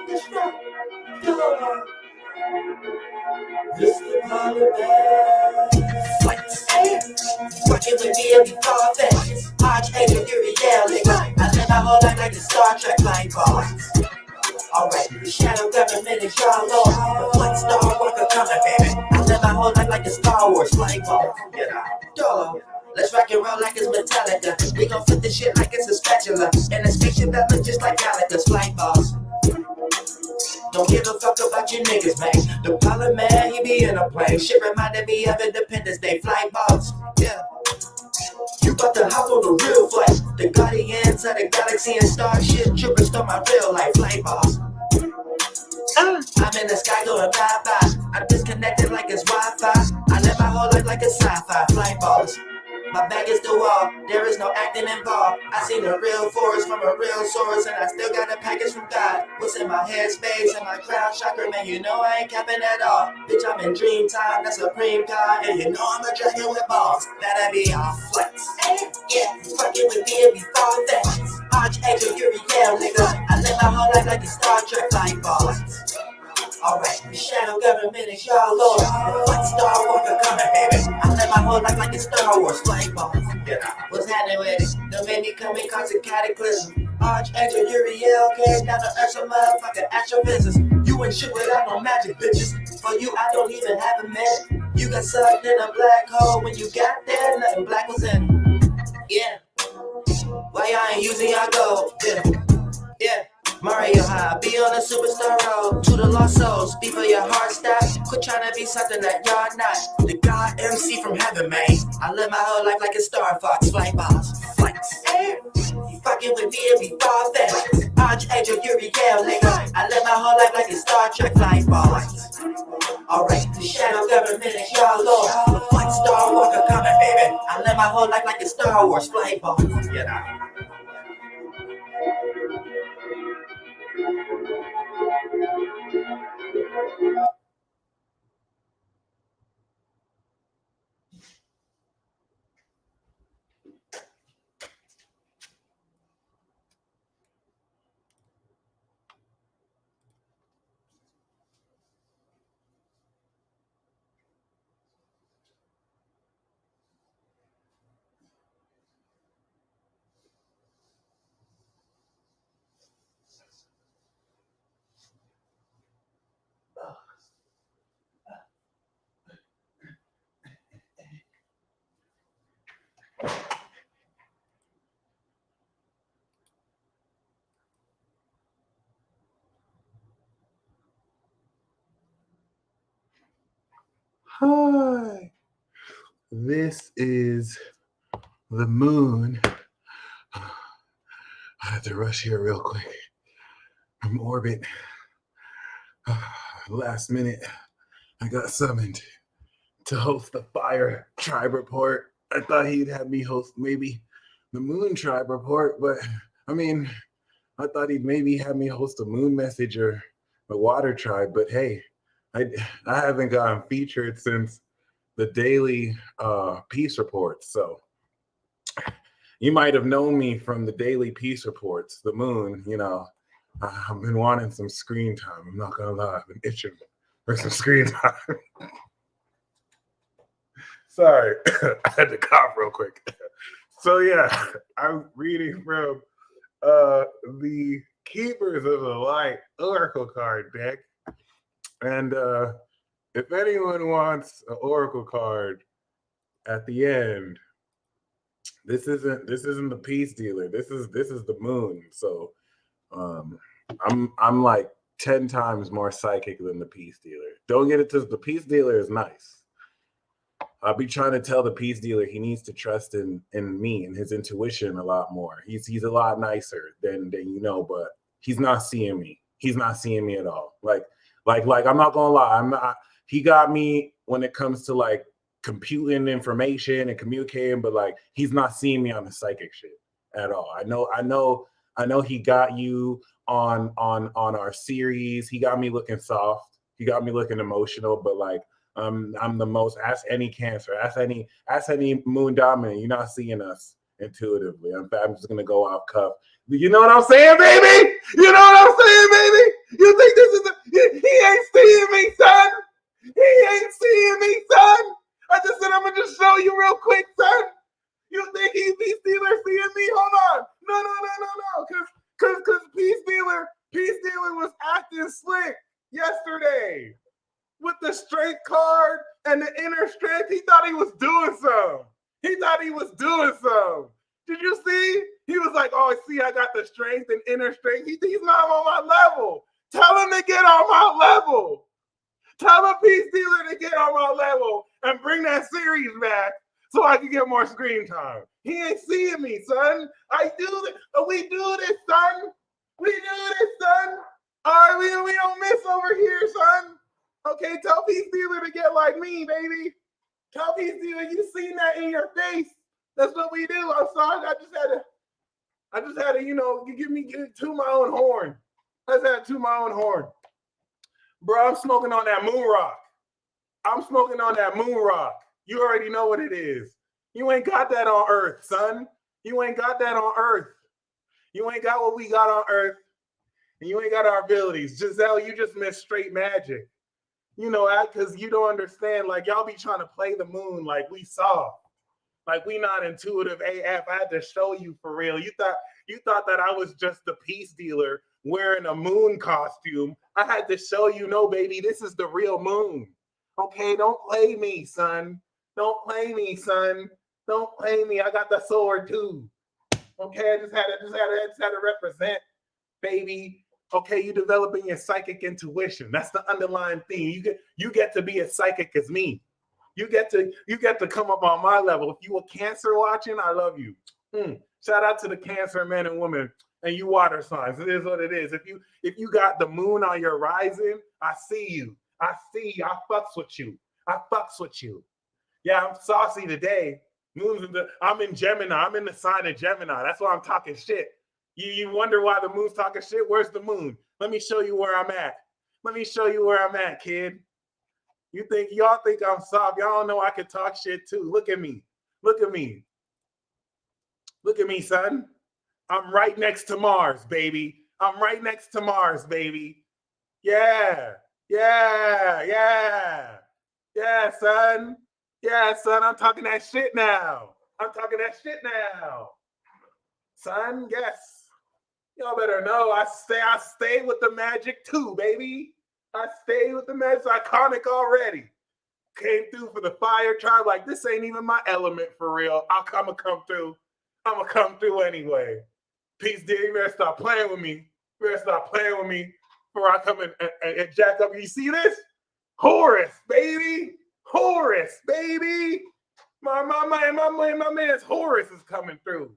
This the holiday. Fucking with me every fall fest. Archangel, Uriel, nigga. I live my whole life like the Star Trek flying balls. Alright, the shadow government is your lord. The Flint Star Walker coming, baby. I live my whole life like the Star Wars flying balls. Dolo. Let's rock and roll like it's Metallica. We gon' flip this shit like it's a spatula. And a spaceship that look just like Galactus flying balls. Don't give a fuck about your niggas, man. The pilot man, he be in a plane. Shit reminded me of Independence Day, flying balls. Yeah. You bout to hop on the real flight. The guardians of the galaxy and starship troopers start my real life, flight balls. I'm in the sky going bye-bye. I'm disconnected like it's Wi-Fi. I live my whole life like a sci-fi, flight balls. My back is the wall, there is no acting involved. I seen a real forest from a real source, and I still got a package from God. What's in my head space and my crown chakra, man, you know I ain't capping at all. Bitch, I'm in dream time, that's supreme God, and you know I'm a dragon with balls. That'll be all flex. Yeah, fucking with me and be fall flex. Archangel, Uriel, nigga. I live my whole life like the Star Trek flying balls. Alright, the shadow government is your lord. The Flint Star Walker coming, baby. I live my whole life like the Star Wars flying balls. What's happening with it? Don't make me come and cause a cataclysm. Archangel Uriel came down to earth, some motherfucking astrophysics. You ain't shit without no magic, bitches. For you, I don't even have a minute. You got sucked in a black hole. When you got there, nothing black was in it. Yeah. Why y'all ain't using your gold? Yeah. Mario High, be on a superstar road to the lost souls. Be for your heart stop. Quit trying to be something that y'all not. The God MC from heaven, man. I live my whole life like a Star Fox. Flight balls, flights. You fucking with me and be fall fast. Archangel Uriel, nigga. I live my whole life like a Star Trek flying balls. Alright, the shadow government is your lord. The Flint Star Walker coming, baby. I live my whole life like a Star Wars flying ball. Hi, this is the moon. I have to rush here real quick from orbit. Last minute, I got summoned to host the Fire Tribe Report. I thought he'd have me host maybe the Moon Tribe Report, but I mean, I thought he'd maybe have me host a Moon Message or the Water Tribe, but hey, I haven't gotten featured since the daily peace reports. So you might have known me from the daily peace reports, the moon, you know. I've been wanting some screen time. I'm not gonna lie, I've been itching for some screen time. Sorry, I had to cough real quick. So yeah, I'm reading from the Keepers of the Light Oracle card deck. And if anyone wants an Oracle card at the end, this isn't the peace dealer. This is the moon. So I'm like 10 times more psychic than the peace dealer. Don't get it twisted. The peace dealer is nice. I'll be trying to tell the peace dealer he needs to trust in me and his intuition a lot more. He's a lot nicer than you know, but he's not seeing me. He's not seeing me at all. Like I'm not gonna lie. I'm not. He got me when it comes to like computing information and communicating, but like he's not seeing me on the psychic shit at all. I know he got you on our series. He got me looking soft. He got me looking emotional, but like I'm the most. Ask any Cancer. Ask any Moon dominant. You're not seeing us intuitively. I'm just gonna go off cuff. You know what I'm saying, baby? You know what I'm saying, baby? You Agent Slick yesterday with the strength card and the inner strength. He thought he was doing some. He thought he was doing some. Did you see? He was like, oh, see, I got the strength and inner strength. He's not on my level. Tell him to get on my level. Tell the peace dealer to get on my level and bring that series back so I can get more screen time. He ain't seeing me, son. I do this. We do this, son. We do this, son. All right, we don't miss over here, son. Okay, tell peace dealer to get like me, baby. Tell peace dealer, you seen that in your face. That's what we do. I'm sorry. I just had to, you know, get to my own horn. I just had to my own horn. Bro, I'm smoking on that moon rock. I'm smoking on that moon rock. You already know what it is. You ain't got that on Earth, son. You ain't got that on Earth. You ain't got what we got on Earth. And you ain't got our abilities. Giselle, you just missed straight magic. You know, because you don't understand. Like, y'all be trying to play the moon like we saw. Like, we not intuitive AF. I had to show you for real. You thought that I was just the peace dealer wearing a moon costume. I had to show you, no, baby, this is the real moon. Okay, don't play me, son. Don't play me, son. Don't play me. I got the sword too. Okay, I just had to represent, baby. Okay, you developing your psychic intuition. That's the underlying thing. You get to be as psychic as me. You get to come up on my level. If you a Cancer watching, I love you. Shout out to the Cancer men and women and you water signs. It is what it is. If you got the moon on your rising, I see you. I see you. I fucks with you. I fucks with you. Yeah, I'm saucy today. I'm in Gemini. I'm in the sign of Gemini. That's why I'm talking shit. You wonder why the moon's talking shit? Where's the moon? Let me show you where I'm at. Let me show you where I'm at, kid. Y'all think I'm soft. Y'all don't know I can talk shit too. Look at me. Look at me. Look at me, son. I'm right next to Mars, baby. I'm right next to Mars, baby. Yeah. Yeah. Yeah. Yeah, son. Yeah, son. I'm talking that shit now. I'm talking that shit now. Son, yes. Y'all better know I stay with the magic too, baby. I stay with the magic. It's iconic already. Came through for the fire tribe. Like, this ain't even my element for real. I'm gonna come through. I'm gonna come through anyway. Peace, dear. You better stop playing with me. You better stop playing with me before I come and jack up. You see this? Horus, baby. Horus, baby. My man's Horus is coming through.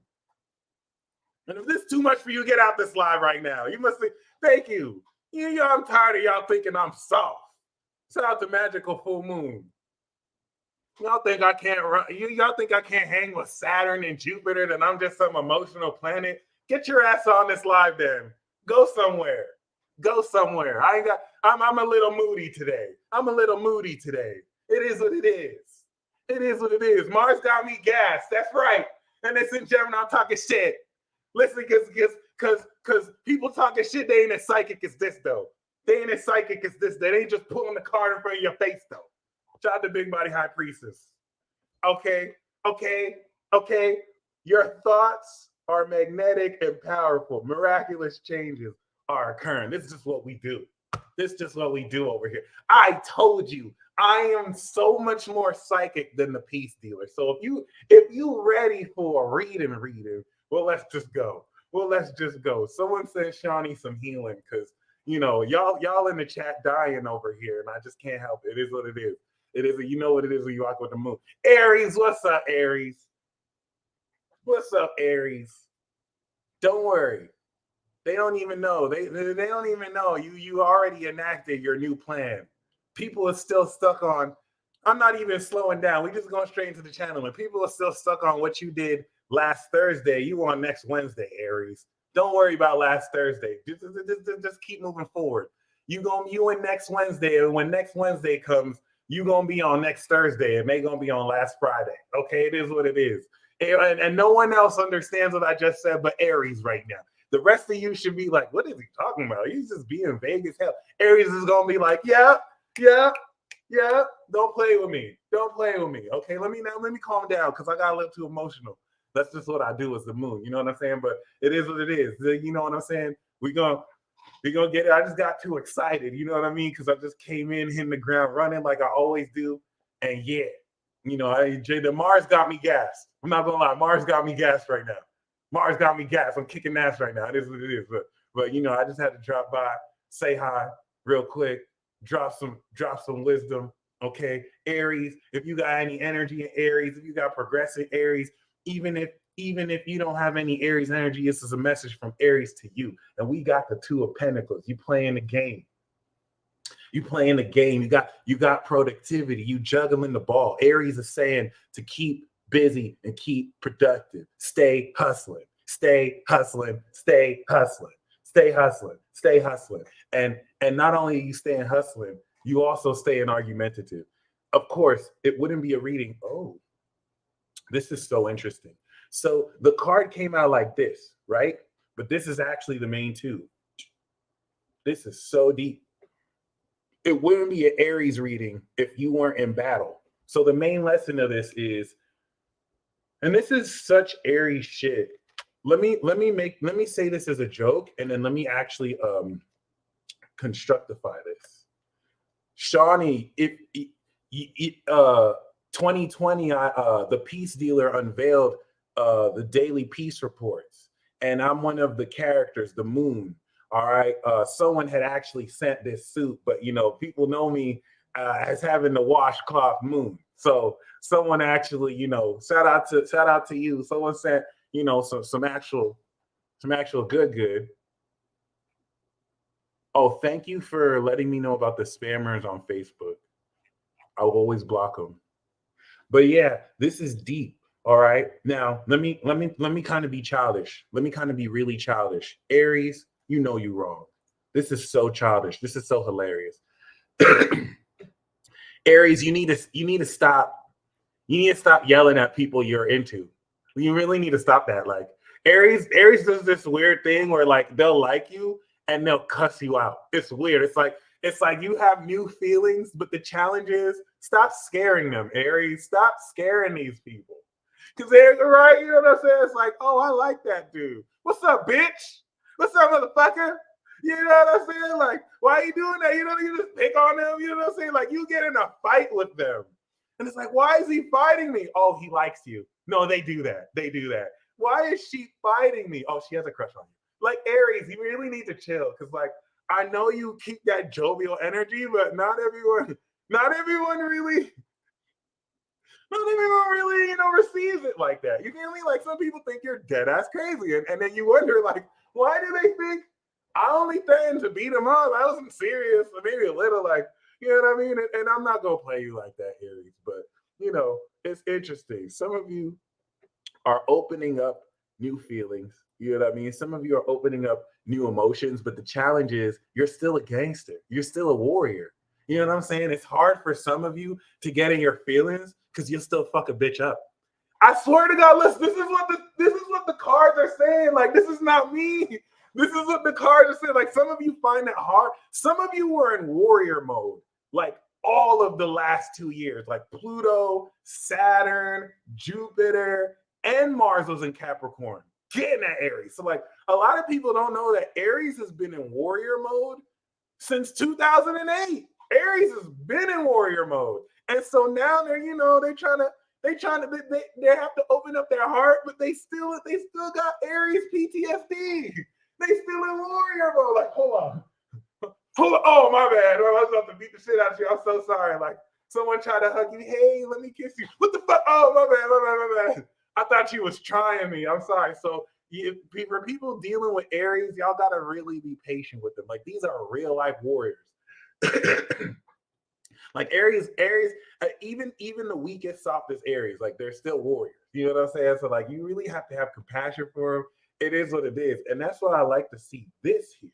And if this is too much for you, get out this live right now. You must say, thank you. I'm tired of y'all thinking I'm soft. Shout out to Magical Full Moon. Y'all think I can't run? Y'all think I can't hang with Saturn and Jupiter? That I'm just some emotional planet? Get your ass on this live then. Go somewhere. Go somewhere. I'm a little moody today. I'm a little moody today. It is what it is. It is what it is. Mars got me gassed. That's right. And it's in Gemini. I'm talking shit. Listen, because people talking shit, they ain't as psychic as this, though. They ain't as psychic as this. They ain't just pulling the card in front of your face, though. Shout out to Big Body High Priestess. Okay. Your thoughts are magnetic and powerful. Miraculous changes are occurring. This is just what we do. This is just what we do over here. I told you, I am so much more psychic than the peace dealer. So if you ready for a reading, well, let's just go. Someone said Shawnee some healing because y'all in the chat dying over here, and I just can't help it. It is what it is. It is. You know what it is when you rock with the moon. Aries, what's up, Aries? What's up, Aries? Don't worry. They don't even know. They don't even know. You already enacted your new plan. People are still stuck on. I'm not even slowing down. We just going straight into the channel, and people are still stuck on what you did last Thursday. You on next Wednesday, Aries. Don't worry about last Thursday. Just keep moving forward. You in next Wednesday, and when next Wednesday comes, you gonna be on next Thursday, and they gonna be on last Friday. Okay, it is what it is. And no one else understands what I just said, but Aries right now. The rest of you should be like, what is he talking about? He's just being vague as hell. Aries is gonna be like, yeah. Don't play with me. Okay, let me calm down because I got a little too emotional. That's just what I do as the moon. You know what I'm saying? But it is what it is. You know what I'm saying? We're gonna get it. I just got too excited, you know what I mean? Because I just came in hitting the ground running like I always do. And yeah, you know, the Mars got me gassed. I'm not gonna lie, Mars got me gassed right now. Mars got me gassed. I'm kicking ass right now. It is what it is. But you know, I just had to drop by, say hi real quick, drop some wisdom. Okay, Aries, if you got any energy in Aries, if you got progressive Aries, even if you don't have any Aries energy, this is a message from Aries to you. And we got the Two of Pentacles. You playing the game. You playing the game. You got productivity. You juggling the ball. Aries is saying to keep busy and keep productive. Stay hustling. Stay hustling. Stay hustling. Stay hustling. Stay hustling. And not only are you staying hustling, you also staying argumentative. Of course, it wouldn't be a reading. Oh, this is so interesting. So the card came out like this, right? But this is actually the main two. This is so deep. It wouldn't be an Aries reading if you weren't in battle. So the main lesson of this is, and this is such Aries shit. Let me say this as a joke, and then let me actually constructify this. Shawnee, 2020, the Peace Dealer unveiled the daily peace reports, and I'm one of the characters, the Moon. All right, someone had actually sent this suit, but you know, people know me as having the washcloth moon. So someone actually, you know, shout out to you. Someone sent, you know, some actual good. Oh, thank you for letting me know about the spammers on Facebook. I'll always block them. But yeah, this is deep. All right. Now let me kind of be childish. Let me kind of be really childish. Aries, you know you wrong. This is so childish. This is so hilarious. Aries, you need to stop. You need to stop yelling at people you're into. You really need to stop that. Like Aries does this weird thing where like they'll like you and they'll cuss you out. It's weird. It's like you have new feelings, but the challenge is stop scaring them, Aries. Stop scaring these people. Because they're right, you know what I'm saying? It's like, oh, I like that dude. What's up, bitch? What's up, motherfucker? You know what I'm saying? Like, why are you doing that? You know, you just pick on them. You know what I'm saying? Like, you get in a fight with them. And it's like, why is he fighting me? Oh, he likes you. No, they do that. They do that. Why is she fighting me? Oh, she has a crush on you. Like, Aries, you really need to chill. Because, like, I know you keep that jovial energy, but not everyone really, you know, receives it like that. You feel me? Like some people think you're dead ass crazy. And then you wonder, like, why do they think I only threatened to beat them up? I wasn't serious, or maybe a little, like, you know what I mean? And I'm not gonna play you like that, Aries. But you know, it's interesting. Some of you are opening up new feelings. You know what I mean? Some of you are opening up new emotions, but the challenge is you're still a gangster. You're still a warrior. You know what I'm saying? It's hard for some of you to get in your feelings because you'll still fuck a bitch up. I swear to God, listen, this is what the cards are saying. Like, this is not me. This is what the cards are saying. Like, some of you find it hard. Some of you were in warrior mode, like all of the last 2 years. Like Pluto, Saturn, Jupiter, and Mars was in Capricorn. Getting that Aries. So, like, a lot of people don't know that Aries has been in warrior mode since 2008. Aries has been in warrior mode. And so now they're, you know, they have to open up their heart, but they still got Aries PTSD. They still in warrior mode. Like, hold on. Oh, my bad. I was about to beat the shit out of you. I'm so sorry. Like, someone tried to hug you. Hey, let me kiss you. What the fuck? Oh, my bad. I thought you was trying me. I'm sorry. So for people dealing with Aries, y'all gotta really be patient with them. Like, these are real life warriors. Like Aries, even the weakest, softest Aries, like they're still warriors. You know what I'm saying? So like, you really have to have compassion for them. It is what it is, and that's why I like to see this here,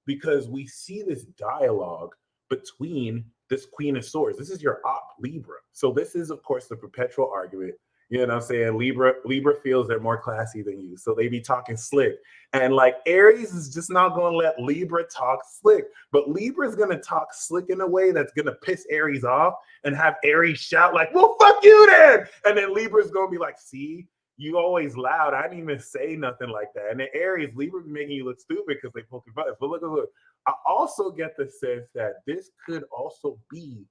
because we see this dialogue between this Queen of Swords. This is your op, Libra. So this is, of course, the perpetual argument. You know what I'm saying? Libra feels they're more classy than you. So they be talking slick. And like Aries is just not going to let Libra talk slick. But Libra is going to talk slick in a way that's going to piss Aries off and have Aries shout like, well, fuck you then. And then Libra's going to be like, see, You always loud. I didn't even say nothing like that. And the Aries, Libra be making you look stupid because they poking fun. But look. I also get the sense that this could also be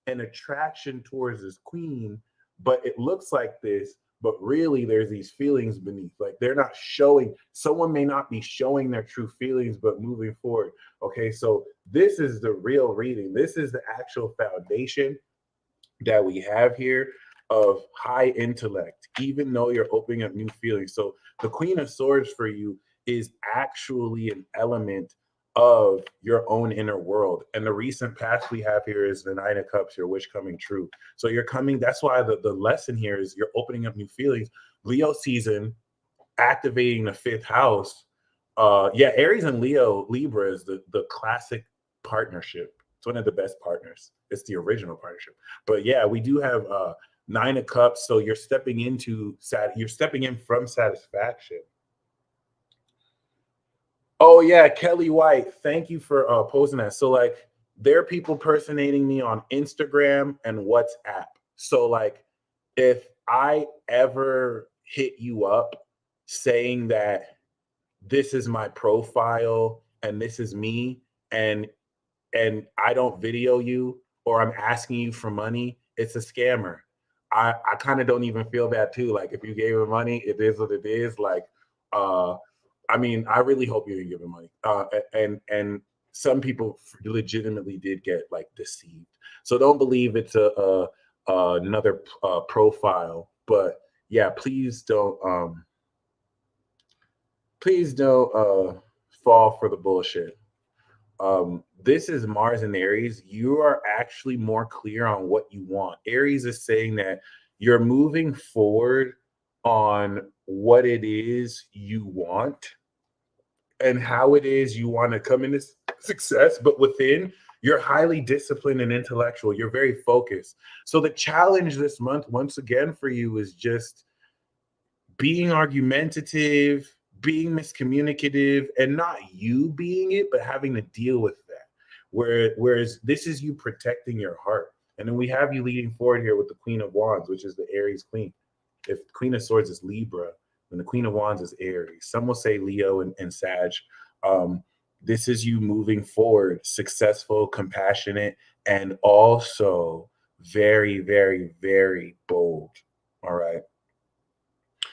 an attraction towards this queen, but it looks like this, but really there's these feelings beneath. Like they're not showing, someone may not be showing their true feelings, but moving forward. Okay, so this is the real reading. This is the actual foundation that we have here of high intellect, even though you're opening up new feelings. So the Queen of Swords for you is actually an element of your own inner world. And the recent past we have here is the Nine of Cups, your wish coming true. So you're coming, that's why the lesson here is you're opening up new feelings. Leo season, activating the fifth house. Yeah, Aries and Libra is the classic partnership. It's one of the best partners. It's the original partnership. But yeah, we do have Nine of Cups. So you're stepping into you're stepping in from satisfaction. Oh yeah, Kelly White. Thank you for posting that. So like there are people personating me on Instagram and WhatsApp. So like if I ever hit you up saying that this is my profile and this is me and I don't video you or I'm asking you for money, it's a scammer. I kind of don't even feel bad too. Like if you gave him money, it is what it is. Like I mean, I really hope you didn't give him money. And some people legitimately did get like deceived. So don't believe it's another profile. But yeah, please don't fall for the bullshit. This is Mars and Aries. You are actually more clear on what you want. Aries is saying that you're moving forward on what it is you want and how it is you want to come into success, but within you're highly disciplined and intellectual. You're very focused. So the challenge this month, once again, for you is just being argumentative, being miscommunicative, and not you being it, but having to deal with that. Whereas this is you protecting your heart. And then we have you leading forward here with the Queen of Wands, which is the Aries Queen. If Queen of Swords is Libra, then the Queen of Wands is Aries. Some will say Leo and Sag. This is you moving forward, successful, compassionate, and also very, very, very bold. All right.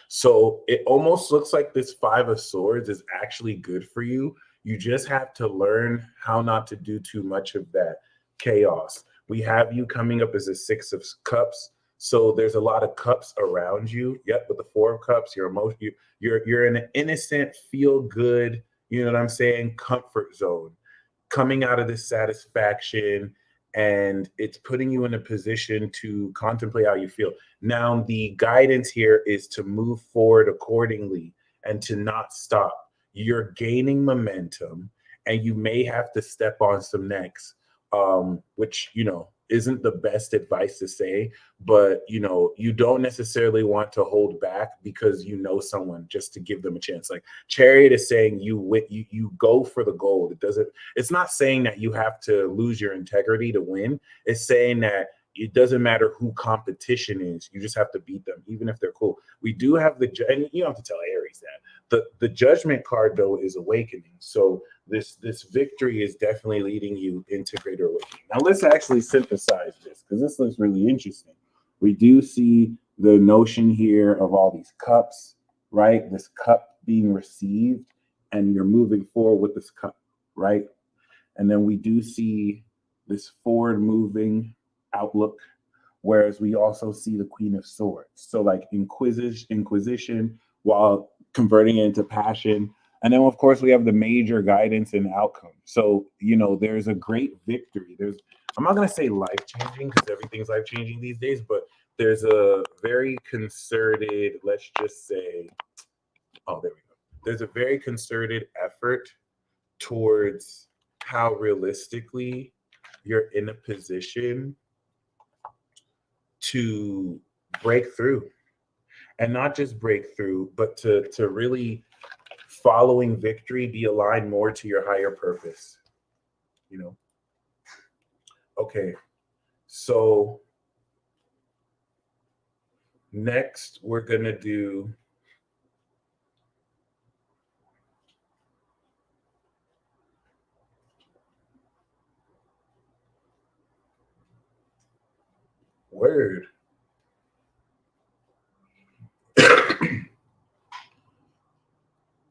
So it almost looks like this Five of Swords is actually good for you. You just have to learn how not to do too much of that chaos. We have you coming up as a Six of Cups. So there's a lot of cups around you. Yep, with the Four of Cups, you're in an innocent, feel good, you know what I'm saying, comfort zone. Coming out of this satisfaction, and it's putting you in a position to contemplate how you feel. Now, the guidance here is to move forward accordingly and to not stop. You're gaining momentum, and you may have to step on some necks, which, isn't the best advice to say, but, you don't necessarily want to hold back because someone just to give them a chance. Like Chariot is saying you go for the gold. It's not saying that you have to lose your integrity to win. It's saying that it doesn't matter who competition is. You just have to beat them, even if they're cool. We do have and you don't have to tell Aries that. The Judgment card, though, is awakening. So this victory is definitely leading you into greater awakening. Now, let's actually synthesize this because this looks really interesting. We do see the notion here of all these cups, right? This cup being received, and you're moving forward with this cup, right? And then we do see this forward moving outlook, whereas we also see the Queen of Swords. So like inquisition while converting it into passion. And then of course we have the major guidance and outcome. So, there's a great victory. I'm not going to say life-changing because everything's life-changing these days, but there's a very concerted, let's just say, oh, there we go. There's a very concerted effort towards how realistically you're in a position to break through, and not just break through, but to really following victory, be aligned more to your higher purpose. Okay, so next we're gonna do Word.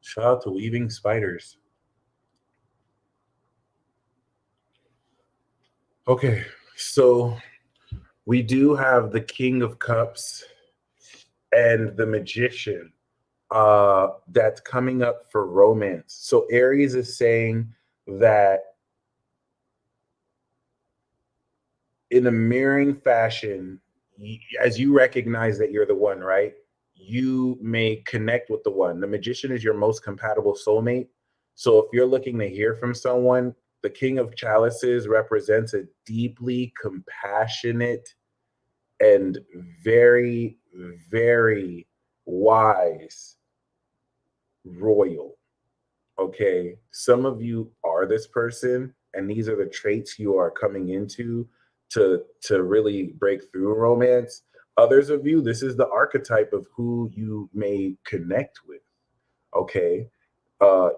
Shout out to weaving spiders. Okay, so we do have the King of Cups and the Magician that's coming up for romance. So Aries is saying that in a mirroring fashion, as you recognize that you're the one, right? You may connect with the one. The Magician is your most compatible soulmate. So if you're looking to hear from someone, the King of Chalices represents a deeply compassionate and very, very wise royal. Okay. Some of you are this person, and these are the traits you are coming into to really break through romance. Others of you, this is the archetype of who you may connect with. Okay. Uh,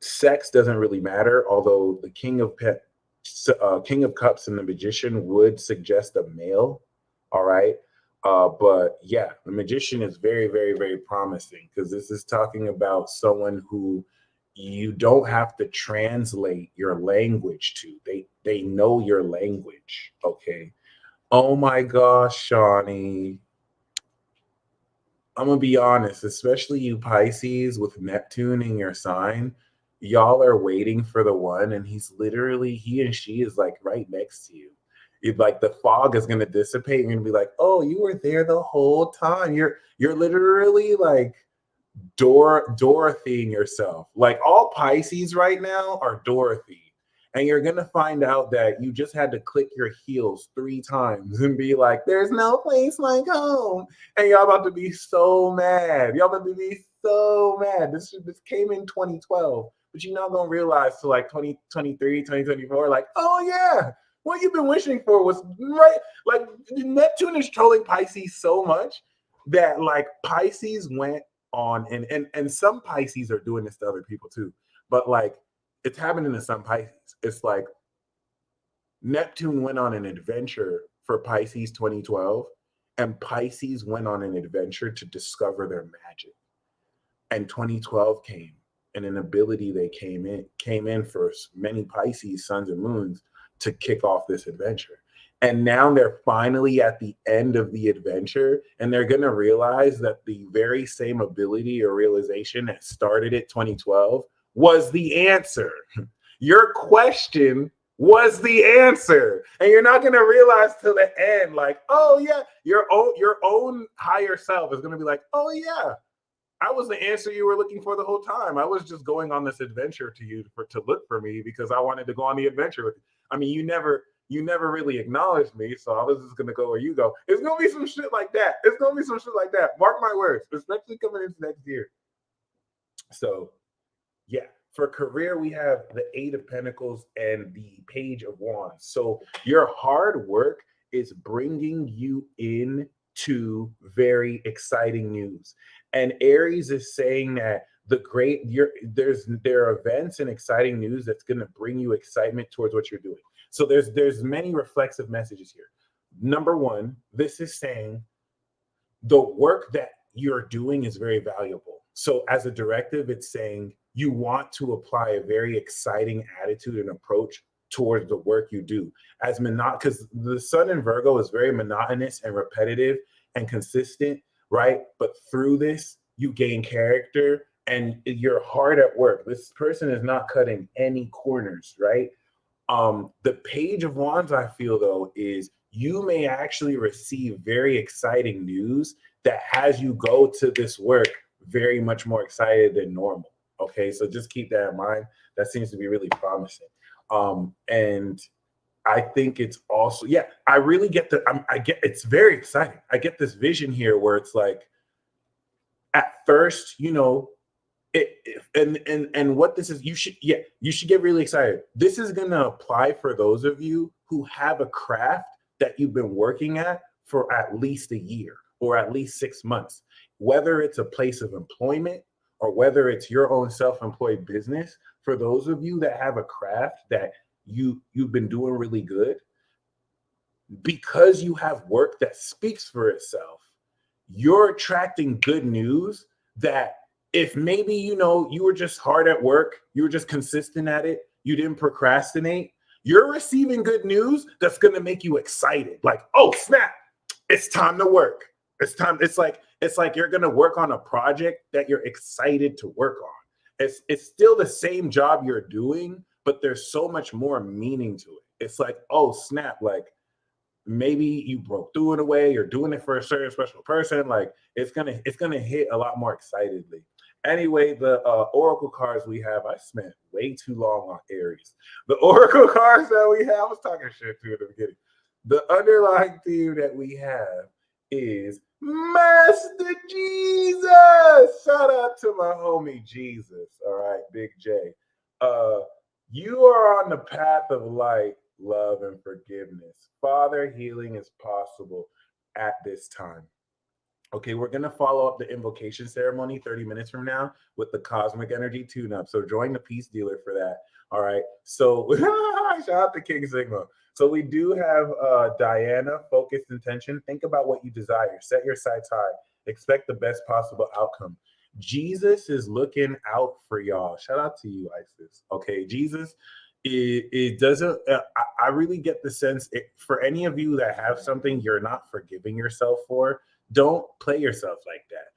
Sex doesn't really matter, although the King of Cups and the Magician would suggest a male. All right. But yeah, the Magician is very, very, very promising because this is talking about someone who you don't have to translate your language to. They know your language. Okay. Oh my gosh, Shawnee. I'm gonna be honest, especially you Pisces with Neptune in your sign, y'all are waiting for the one, and he and she is like right next to you. It, like the fog is gonna dissipate. You're gonna be like, oh, you were there the whole time. You're literally like Dorothying yourself. Like all Pisces right now are Dorothy. And you're gonna find out that you just had to click your heels 3 times and be like, there's no place like home. And y'all about to be so mad. Y'all about to be so mad. This came in 2012, but you're not gonna realize till like 2023, 2024, like, oh yeah, what you've been wishing for was right. Like Neptune is trolling Pisces so much that like Pisces went on and some Pisces are doing this to other people too. But like it's happening to some Pisces. It's like Neptune went on an adventure for Pisces 2012, and Pisces went on an adventure to discover their magic. And 2012 came, and an ability they came in for many Pisces suns and moons to kick off this adventure. And now they're finally at the end of the adventure, and they're going to realize that the very same ability or realization that started at 2012 was the answer. Your question was the answer. And you're not going to realize till the end, like, oh, yeah, your own higher self is going to be like, oh, yeah, I was the answer you were looking for the whole time. I was just going on this adventure to look for me because I wanted to go on the adventure with you. I mean, you never really acknowledged me, so I was just gonna go where you go. It's gonna be some shit like that. It's gonna be some shit like that. Mark my words, especially coming into next year. So yeah, for career, we have the Eight of Pentacles and the Page of Wands. So your hard work is bringing you in to very exciting news. And Aries is saying that there are events and exciting news that's going to bring you excitement towards what you're doing. So there's many reflexive messages here. Number one, this is saying the work that you're doing is very valuable. So as a directive, it's saying you want to apply a very exciting attitude and approach towards the work you do. Because the sun in Virgo is very monotonous and repetitive and consistent, right? But through this, you gain character and you're hard at work. This person is not cutting any corners, right? The Page of Wands, I feel though, is you may actually receive very exciting news that has you go to this work very much more excited than normal. Okay, so just keep that in mind. That seems to be really promising. And I think it's also, yeah, I really get it's very exciting. I get this vision here where it's like, at first, and what this is, you should get really excited. This is going to apply for those of you who have a craft that you've been working at for at least a year or at least 6 months, whether it's a place of employment or whether it's your own self-employed business. For those of you that have a craft that you've been doing really good, because you have work that speaks for itself, you're attracting good news that if maybe, you were just hard at work, you were just consistent at it, you didn't procrastinate, you're receiving good news that's going to make you excited. Like, oh, snap, it's time to work. It's like you're going to work on a project that you're excited to work on. It's still the same job you're doing, but there's so much more meaning to it. It's like, oh, snap, like maybe you broke through in a way, you're doing it for a certain special person. Like it's gonna hit a lot more excitedly. Anyway, the oracle cards we have, I spent way too long on Aries. The oracle cards that we have, I was talking shit to at the beginning. The underlying theme that we have is Master Jesus. Shout out to my homie Jesus. All right, Big J. You are on the path of light, love, and forgiveness. Father, healing is possible at this time. Okay, we're going to follow up the invocation ceremony 30 minutes from now with the cosmic energy tune up. So join the peace dealer for that. All right. So shout out to King Sigma. So we do have Diana, focused intention. Think about what you desire. Set your sights high. Expect the best possible outcome. Jesus is looking out for y'all. Shout out to you, Isis. Okay, Jesus, it doesn't, I really get the sense for any of you that have something you're not forgiving yourself for, don't play yourself like that.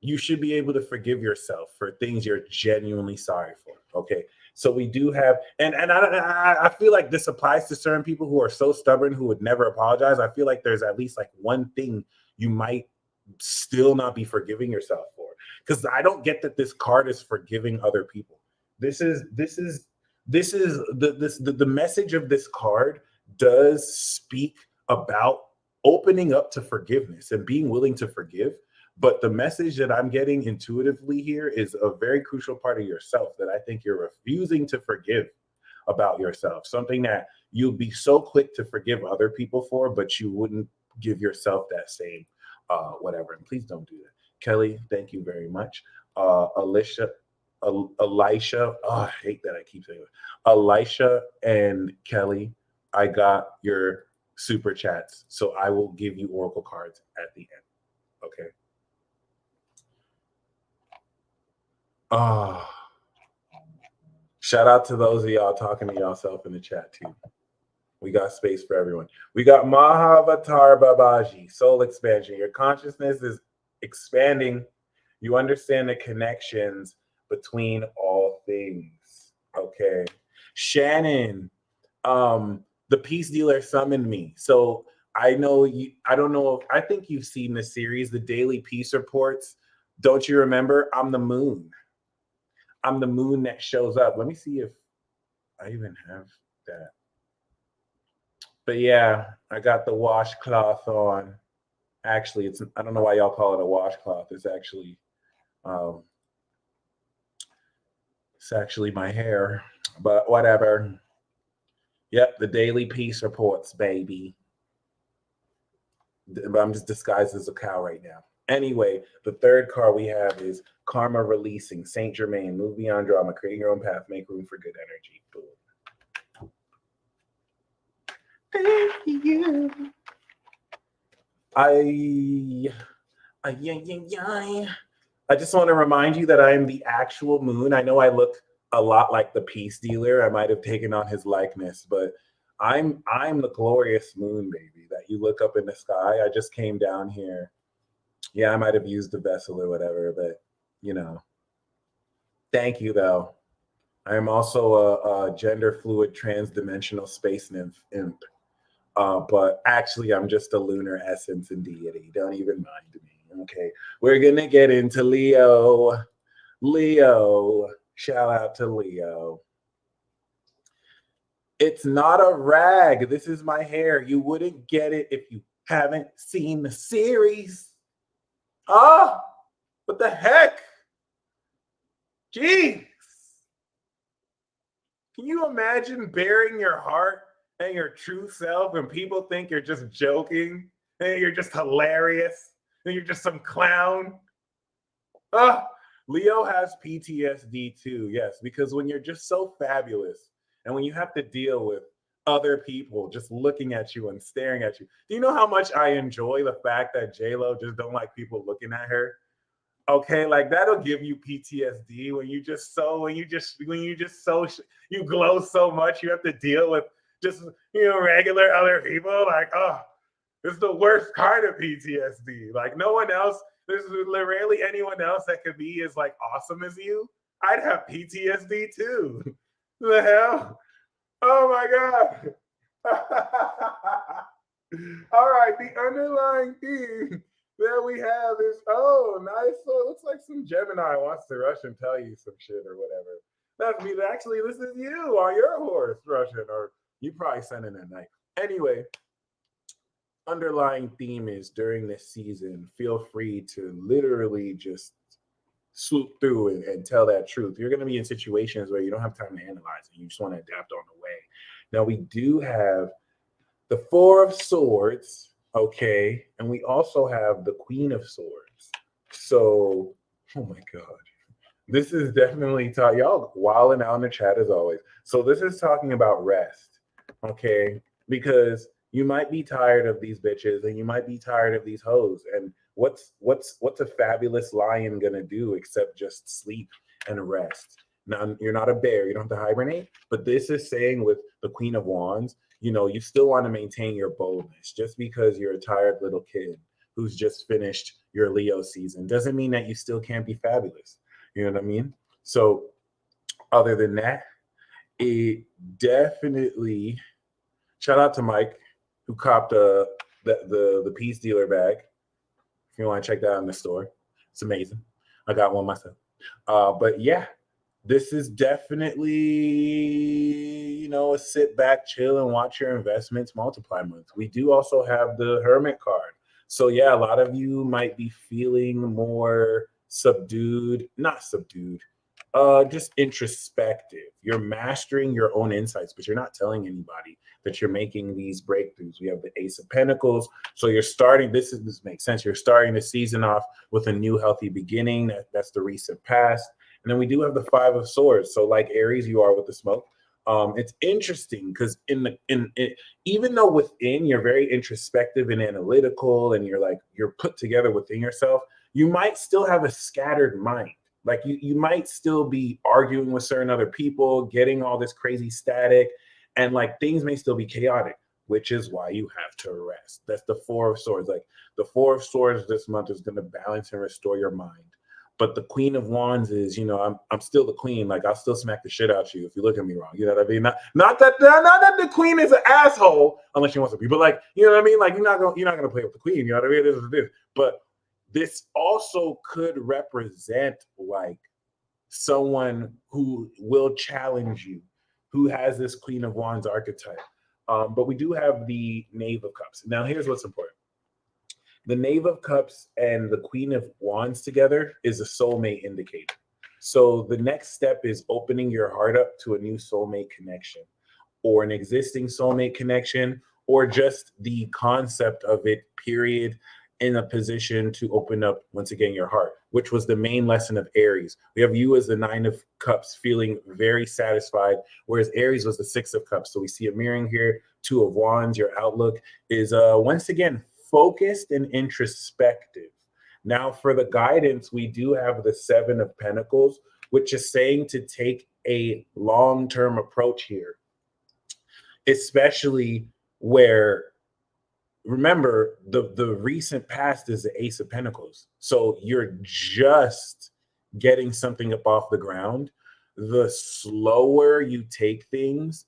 You should be able to forgive yourself for things you're genuinely sorry for. Okay. So we do have, and I feel like this applies to certain people who are so stubborn who would never apologize. I feel like there's at least like one thing you might still not be forgiving yourself for, because I don't get that this card is forgiving other people. The message of this card does speak about opening up to forgiveness and being willing to forgive. But the message that I'm getting intuitively here is a very crucial part of yourself that I think you're refusing to forgive about yourself. Something that you'll be so quick to forgive other people for, but you wouldn't give yourself that same whatever. And please don't do that. Kelly, thank you very much. Elisha, oh, I hate that I keep saying it. Elisha and Kelly, I got your super chats. So I will give you oracle cards at the end. Okay. Oh, shout out to those of y'all talking to y'allself in the chat too. We got space for everyone. We got Mahavatar Babaji, soul expansion. Your consciousness is expanding. You understand the connections between all things. Okay. Shannon, the peace dealer summoned me. So I know you, I don't know, I think you've seen the series, the Daily Peace Reports. Don't you remember? I'm the moon. I'm the moon that shows up. Let me see if I even have that. But yeah, I got the washcloth on. Actually, I don't know why y'all call it a washcloth. It's actually my hair, but whatever. Yep, the Daily Peace Reports, baby. But I'm just disguised as a cow right now. Anyway, the third card we have is Karma Releasing, Saint Germain. Move beyond drama, create your own path, make room for good energy. Boom. Thank you. I just want to remind you that I am the actual moon. I know I look a lot like the peace dealer. I might have taken on his likeness, but I'm the glorious moon, baby, that you look up in the sky. I just came down here. Yeah, I might have used the vessel or whatever, but thank you though. I am also a gender fluid trans-dimensional space imp. But actually, I'm just a lunar essence and deity. Don't even mind me. Okay, we're gonna get into Leo. Leo, shout out to Leo. It's not a rag. This is my hair. You wouldn't get it if you haven't seen the series. What the heck? Jeez. Can you imagine bearing your heart and your true self and people think you're just joking and you're just hilarious and you're just some clown? Leo has PTSD too, yes, because when you're just so fabulous and when you have to deal with other people just looking at you and staring at you. Do you know how much I enjoy the fact that J-Lo just don't like people looking at her? Okay, like that'll give you PTSD when you glow so much you have to deal with just regular other people. Like, oh, it's the worst kind of PTSD. Like no one else, there's rarely anyone else that could be as like awesome as you. I'd have PTSD too. The hell? Oh my god. All right, the underlying theme that we have is nice. So it looks like some Gemini wants to rush and tell you some shit or whatever. That's me. Actually, this is you on your horse rushing, or you probably sent in at night. Anyway, underlying theme is during this season, feel free to literally just swoop through and tell that truth. You're going to be in situations where you don't have time to analyze it. You just want to adapt on the way. Now, we do have the Four of Swords, okay? And we also have the Queen of Swords. So, oh my God. This is definitely y'all wilding out in the chat as always. So this is talking about rest, okay? Because you might be tired of these bitches and you might be tired of these hoes. And what's a fabulous lion gonna do except just sleep and rest? Now, you're not a bear, you don't have to hibernate, but this is saying with the Queen of Wands, you still want to maintain your boldness. Just because you're a tired little kid who's just finished your Leo season doesn't mean that you still can't be fabulous. You know what I mean? So other than that, it definitely, shout out to Mike who copped the Peace Dealer bag. If you want to check that out in the store, it's amazing. I got one myself. But yeah, this is definitely, a sit back, chill, and watch your investments multiply month. We do also have the Hermit card. So yeah, a lot of you might be feeling more just introspective. You're mastering your own insights, but you're not telling anybody that you're making these breakthroughs. We have the Ace of Pentacles. So you're starting, this makes sense. You're starting the season off with a new healthy beginning. That's the recent past. And then we do have the Five of Swords. So like Aries, you are with the smoke. It's interesting because even though within you're very introspective and analytical and you're put together within yourself, you might still have a scattered mind. Like you might still be arguing with certain other people, getting all this crazy static, and like things may still be chaotic, which is why you have to rest. That's the Four of Swords. Like the Four of Swords this month is going to balance and restore your mind. But the Queen of Wands is, I'm still the queen. Like I'll still smack the shit out of you if you look at me wrong. You know what I mean? Not that the queen is an asshole unless she wants to be. But like, you know what I mean? Like you're not gonna play with the queen. You know what I mean? This is this. But this also could represent like someone who will challenge you, who has this Queen of Wands archetype. But we do have the Knave of Cups. Now, here's what's important. The Knave of Cups and the Queen of Wands together is a soulmate indicator. So the next step is opening your heart up to a new soulmate connection or an existing soulmate connection or just the concept of it, period, in a position to open up, once again, your heart, which was the main lesson of Aries. We have you as the Nine of Cups feeling very satisfied, whereas Aries was the Six of Cups. So we see a mirroring here, Two of Wands. Your outlook is once again focused and introspective. Now for the guidance, we do have the Seven of Pentacles, which is saying to take a long-term approach here, especially where, remember, the recent past is the Ace of Pentacles. So you're just getting something up off the ground. The slower you take things,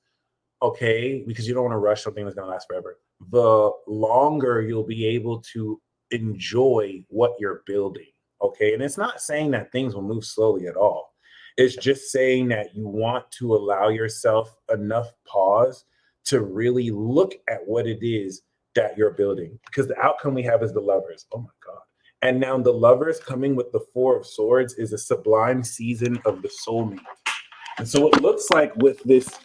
okay, because you don't want to rush something that's going to last forever, the longer you'll be able to enjoy what you're building, okay? And it's not saying that things will move slowly at all. It's just saying that you want to allow yourself enough pause to really look at what it is that you're building, because the outcome we have is the Lovers. Oh my God. And now the Lovers coming with the Four of Swords is a sublime season of the soulmate. And so it looks like with this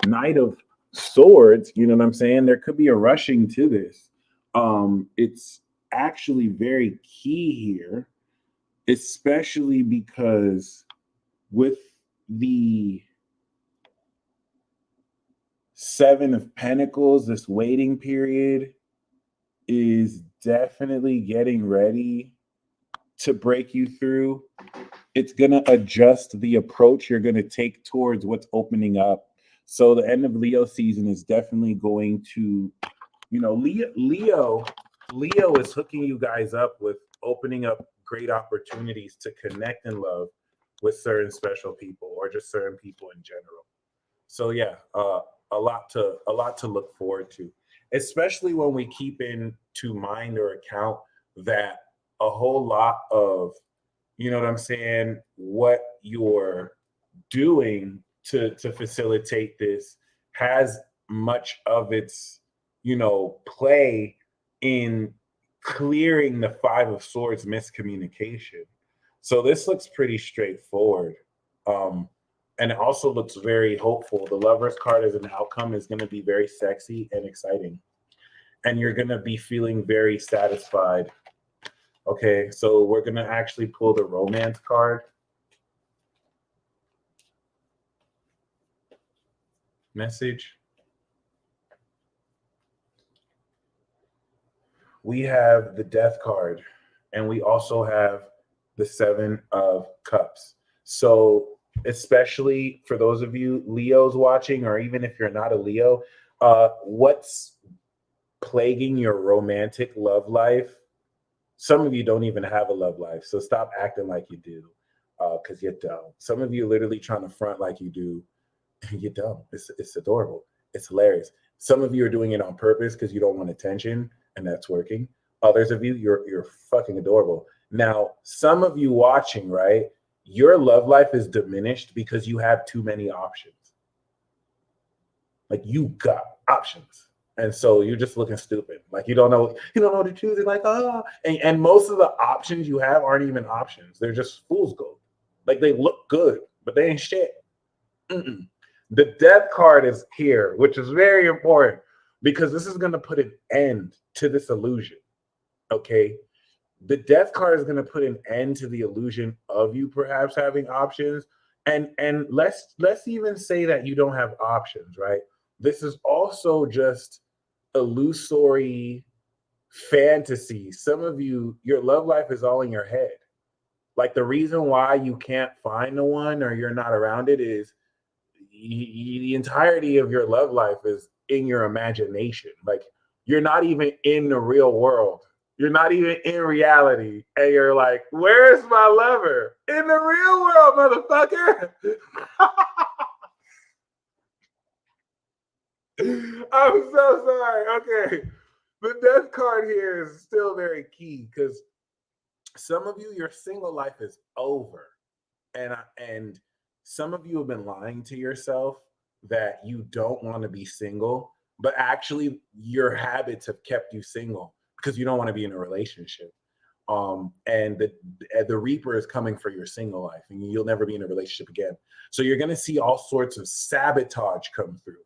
Knight of Swords, you know what I'm saying? There could be a rushing to this. It's actually very key here, especially because with the Seven of Pentacles, this waiting period is definitely getting ready to break you through. It's going to adjust the approach you're going to take towards what's opening up. So the end of Leo season is definitely going to, Leo is hooking you guys up with opening up great opportunities to connect and love with certain special people or just certain people in general. So yeah, a lot to look forward to, especially when we keep into mind or account that a whole lot of, you know what I'm saying, what you're doing to facilitate this has much of its, play in clearing the Five of Swords miscommunication. So this looks pretty straightforward. And it also looks very hopeful. The Lover's card as an outcome is going to be very sexy and exciting. And you're going to be feeling very satisfied. Okay, so we're going to actually pull the Romance card. Message. We have the Death card, and we also have the Seven of Cups. So especially for those of you Leos watching, or even if you're not a Leo, what's plaguing your romantic love life? Some of you don't even have a love life, so stop acting like you do, because you don't. Some of you literally trying to front like you do, and you don't. It's adorable. It's hilarious. Some of you are doing it on purpose because you don't want attention, and that's working. Others of you, you're fucking adorable. Now, some of you watching, right? Your love life is diminished because you have too many options. Like, you got options. And so you're just looking stupid. Like, you don't know what to choose. You're like, oh, and most of the options you have aren't even options. They're just fool's gold. Like, they look good, but they ain't shit. Mm-mm. The Death card is here, which is very important because this is going to put an end to this illusion. Okay. The Death card is going to put an end to the illusion of you perhaps having options. And let's even say that you don't have options, right? This is also just illusory fantasy. Some of you, your love life is all in your head. Like, the reason why you can't find the one or you're not around it is the entirety of your love life is in your imagination. Like, you're not even in the real world. You're not even in reality. And you're like, where's my lover? In the real world, motherfucker. I'm so sorry. Okay. The Death card here is still very key because some of you, your single life is over. And some of you have been lying to yourself that you don't want to be single, but actually your habits have kept you single because you don't want to be in a relationship. And the Reaper is coming for your single life, and you'll never be in a relationship again. So you're going to see all sorts of sabotage come through.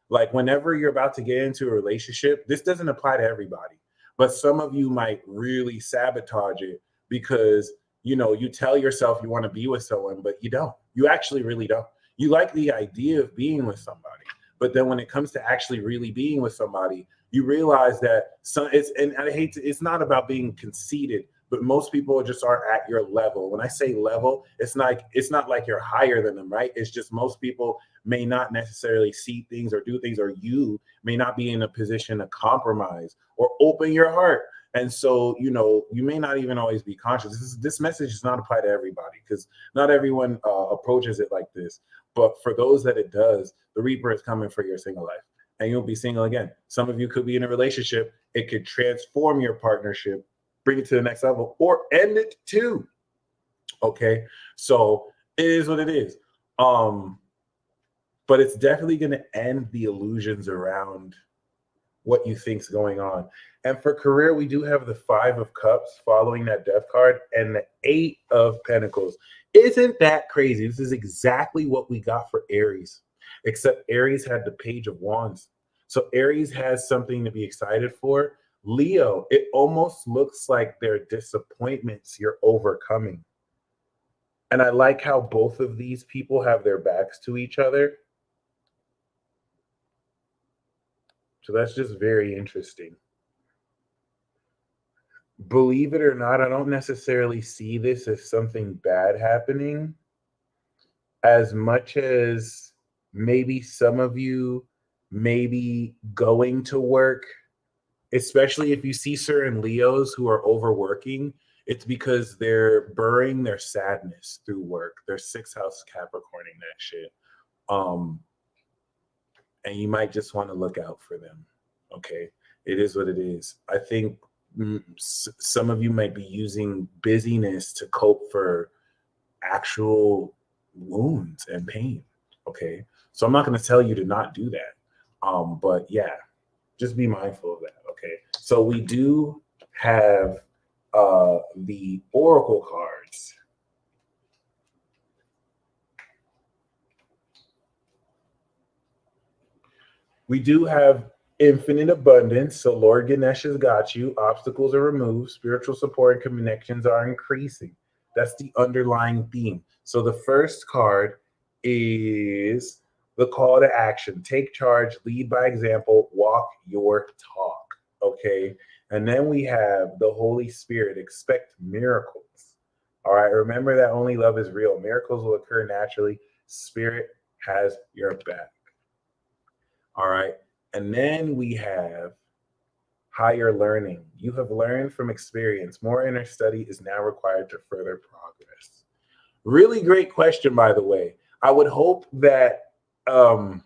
Like, whenever you're about to get into a relationship, this doesn't apply to everybody, but some of you might really sabotage it because you tell yourself you want to be with someone, but you don't. You actually really don't. You like the idea of being with somebody, but then when it comes to actually really being with somebody, you realize that it's not about being conceited, but most people just aren't at your level. When I say level, it's not like you're higher than them, right? It's just most people may not necessarily see things or do things, or you may not be in a position to compromise or open your heart. And so, you may not even always be conscious. This message does not apply to everybody because not everyone approaches it like this. But for those that it does, the Reaper is coming for your single life, and you'll be single again. Some of you could be in a relationship. It could transform your partnership, bring it to the next level, or end it too. Okay, so it is what it is. But it's definitely going to end the illusions around what you think's going on. And for career, we do have the Five of Cups following that Death card and the Eight of Pentacles. Isn't that crazy? This is exactly what we got for Aries, except Aries had the Page of Wands. So Aries has something to be excited for. Leo, it almost looks like they're disappointments you're overcoming. And I like how both of these people have their backs to each other. So that's just very interesting. Believe it or not, I don't necessarily see this as something bad happening as much as maybe some of you maybe going to work, especially if you see certain Leos who are overworking, it's because they're burying their sadness through work. They're sixth house Capricorning that shit. Um, and you might just want to look out for them. Okay. It is what it is. I think some of you might be using busyness to cope for actual wounds and pain. Okay. So I'm not going to tell you to not do that. But yeah, just be mindful of that. Okay. So we do have the oracle cards. We do have infinite abundance. So Lord Ganesh has got you. Obstacles are removed. Spiritual support and connections are increasing. That's the underlying theme. So the first card is the call to action. Take charge, lead by example, walk your talk. Okay. And then we have the Holy Spirit. Expect miracles. All right. Remember that only love is real. Miracles will occur naturally. Spirit has your back. All right. And then we have higher learning. You have learned from experience. More inner study is now required to further progress. Really great question, by the way. I would hope that the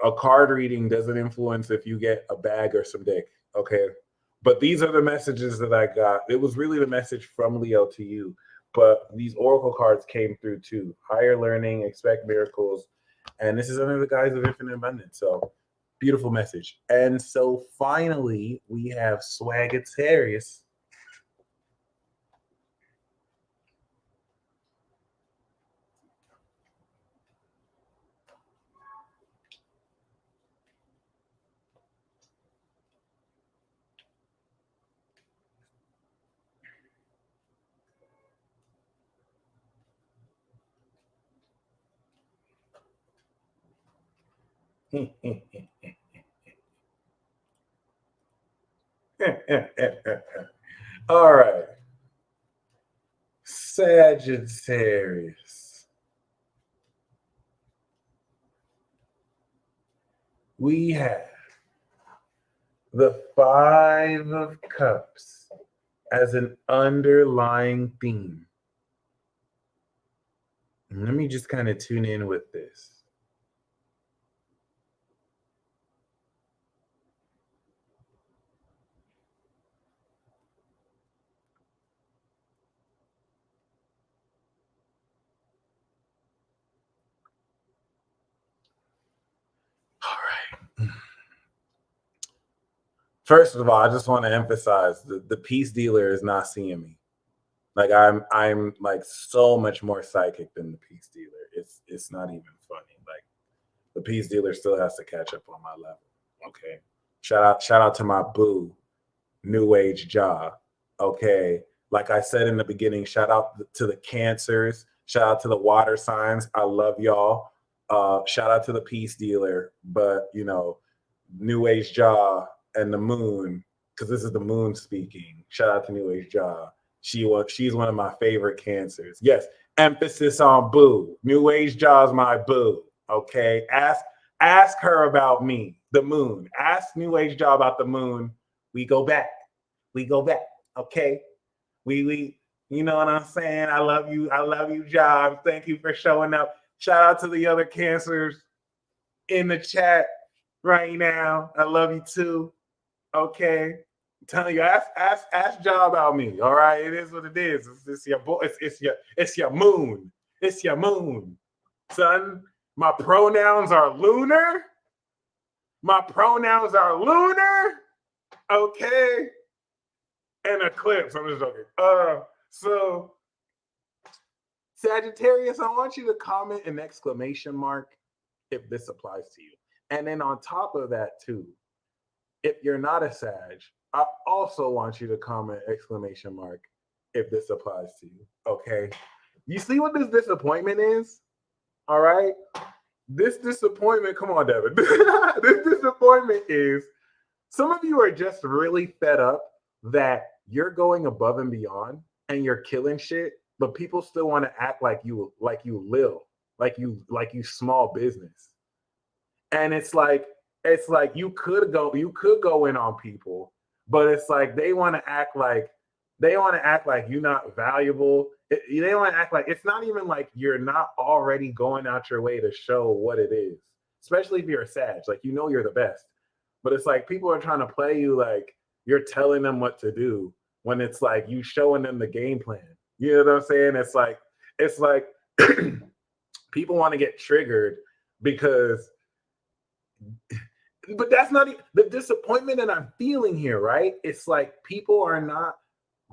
a card reading doesn't influence if you get a bag or some dick. Okay. But these are the messages that I got. It was really the message from Leo to you. But these oracle cards came through too. Higher learning, expect miracles. And this is under the guise of infinite abundance. So beautiful message. And so finally, we have Sagittarius. All right. Sagittarius. We have the Five of Cups as an underlying theme. Let me just kind of tune in with this. All right. First of all, I just want to emphasize the peace dealer is not seeing me. Like I'm like so much more psychic than the peace dealer. It's not even funny. Like the peace dealer still has to catch up on my level. Okay. Shout out to my boo, New Age Jaw. Okay. Like I said in the beginning, shout out to the Cancers. Shout out to the water signs. I love y'all. Shout out to the peace dealer. But New Age Jaw and the moon, because this is the moon speaking. Shout out to New Age Jaw. She's one of my favorite Cancers. Yes, emphasis on boo. New Age Jaw's my boo. Okay, ask her about me, the moon. Ask New Age Jaw about the moon. We go back. We go back. Okay, we you know what I'm saying? I love you. I love you, Jaw. Thank you for showing up. Shout out to the other Cancers in the chat right now. I love you too. Okay. I'm telling you, ask Job about me. All right. It is what it is. It's your boy, it's your moon. It's your moon. Son, my pronouns are lunar. My pronouns are lunar. Okay. And eclipse. I'm just joking. So Sagittarius, I want you to comment an exclamation mark if this applies to you. And then on top of that, too, if you're not a Sag, I also want you to comment exclamation mark if this applies to you. Okay. You see what this disappointment is? All right. This disappointment, come on, Devin. This disappointment is some of you are just really fed up that you're going above and beyond and you're killing shit, but people still want to act like you live, like you small business. And it's like you could go in on people, but it's like they want to act like you're not valuable. They want to act like it's not even like you're not already going out your way to show what it is, especially if you're a Sag, like you know you're the best. But it's like people are trying to play you like you're telling them what to do when it's like you showing them the game plan. You know what I'm saying? It's like people want to get triggered because, but that's not the disappointment that I'm feeling here, right? It's like people are not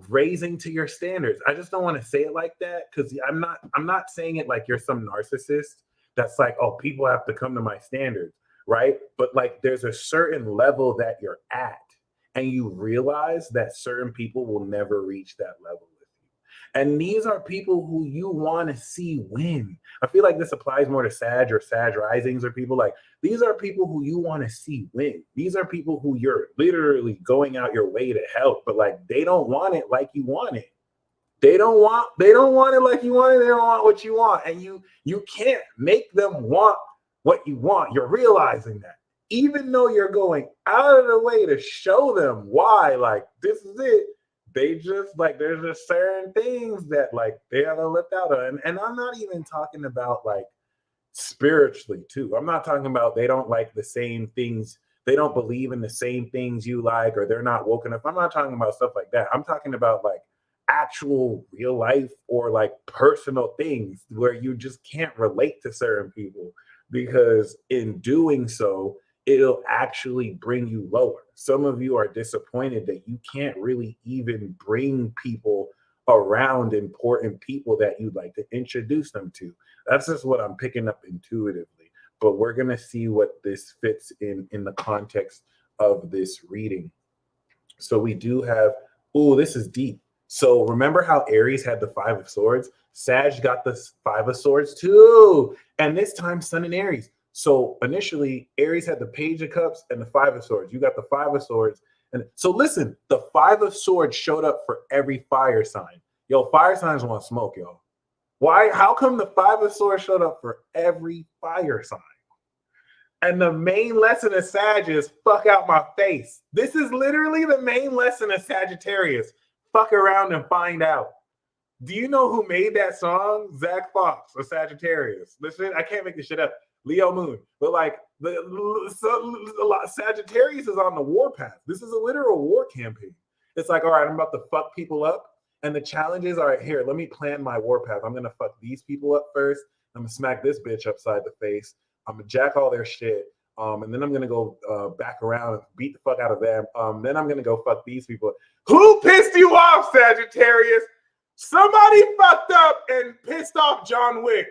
raising to your standards. I just don't want to say it like that because I'm not saying it like you're some narcissist that's like, oh, people have to come to my standards, right? But like there's a certain level that you're at, and you realize that certain people will never reach that level with you. And these are people who you want to see win. I feel like this applies more to Sag or Sag risings or people like these are people who you want to see win. These are people who you're literally going out your way to help, but like they don't want it like you want it. They don't want it like you want it. They don't want what you want. And you can't make them want what you want. You're realizing that. Even though you're going out of the way to show them why, like this is it, they just like there's just certain things that like they haven't left out on. And I'm not even talking about like spiritually too. I'm not talking about they don't like the same things, they don't believe in the same things you like, or they're not woken up. I'm not talking about stuff like that. I'm talking about like actual real life or like personal things where you just can't relate to certain people because in doing so it'll actually bring you lower. Some of you are disappointed that you can't really even bring people around important people that you'd like to introduce them to. That's just what I'm picking up intuitively. But we're going to see what this fits in the context of this reading. So we do have, oh, this is deep. So remember how Aries had the Five of Swords? Sag got the Five of Swords too. And this time, Sun and Aries. So initially, Aries had the Page of Cups and the Five of Swords. You got the Five of Swords. And so listen, the Five of Swords showed up for every fire sign. Yo, fire signs want smoke, yo. Why? How come the Five of Swords showed up for every fire sign? And the main lesson of Sag is fuck out my face. This is literally the main lesson of Sagittarius. Fuck around and find out. Do you know who made that song? Zach Fox of Sagittarius. Listen, I can't make this shit up. Leo Moon. But like Sagittarius is on the war path. This is a literal war campaign. It's like, all right, I'm about to fuck people up. And the challenge is, all right, here, let me plan my war path. I'm going to fuck these people up first. I'm going to smack this bitch upside the face. I'm going to jack all their shit. And then I'm going to go back around and beat the fuck out of them. Then I'm going to go fuck these people. Who pissed you off, Sagittarius? Somebody fucked up and pissed off John Wick.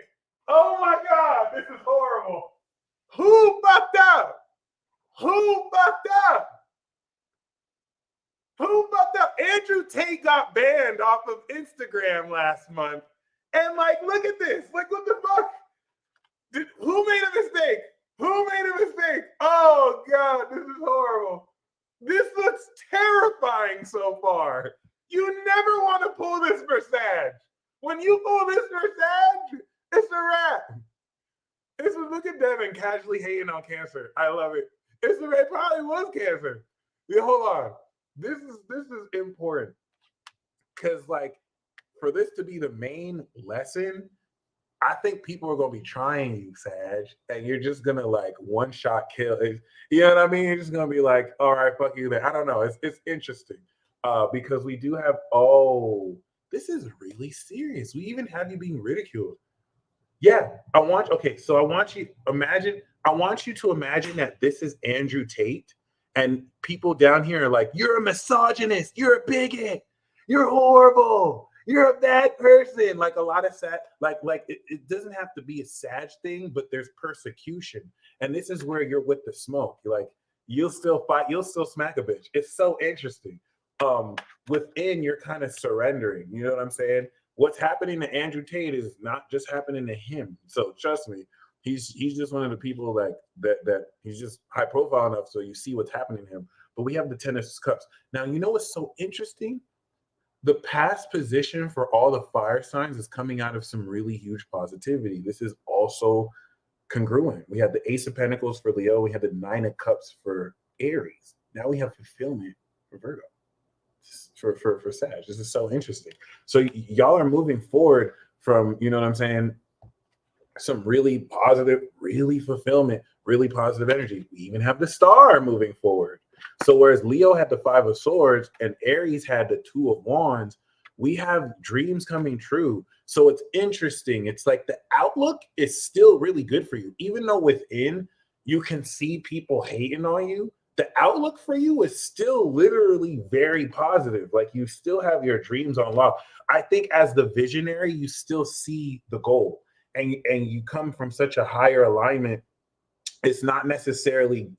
Oh my God, this is horrible. Who fucked up? Who fucked up? Who fucked up? Andrew Tate got banned off of Instagram last month. And like, look at this. Like, what the fuck? Who made a mistake? Who made a mistake? Oh God, this is horrible. This looks terrifying so far. You never want to pull this for Sag. When you pull this for Sag, it's a wrap. Look at Devin casually hating on Cancer. I love it. It probably was Cancer. Yeah, hold on. This is important because like for this to be the main lesson, I think people are gonna be trying you, Sag, and you're just gonna like one shot kill. You know what I mean? You're just gonna be like, all right, fuck you there. I don't know. It's interesting because we do have. Oh, this is really serious. We even have you being ridiculed. Yeah, okay, so I want you to imagine that this is Andrew Tate and people down here are like, you're a misogynist, you're a bigot, you're horrible, you're a bad person. Like a lot of it doesn't have to be a Sag thing, but there's persecution. And this is where you're with the smoke. You're like, you'll still fight, you'll still smack a bitch. It's so interesting. Within you're kind of surrendering, you know what I'm saying? What's happening to Andrew Tate is not just happening to him. So trust me, He's just one of the people that he's just high profile enough so you see what's happening to him. But we have the Ten of Cups. Now, you know what's so interesting? The past position for all the fire signs is coming out of some really huge positivity. This is also congruent. We have the Ace of Pentacles for Leo. We have the Nine of Cups for Aries. Now we have fulfillment for Virgo. For Sag. This is so interesting. So y'all are moving forward from, you know what I'm saying, some really positive, really fulfillment, really positive energy. We even have the Star moving forward. So whereas Leo had the Five of Swords and Aries had the Two of Wands, we have dreams coming true. So it's interesting. It's like the outlook is still really good for you. Even though within you can see people hating on you, the outlook for you is still literally very positive. Like you still have your dreams on lock. I think as the visionary, you still see the goal. And you come from such a higher alignment, it's not necessarily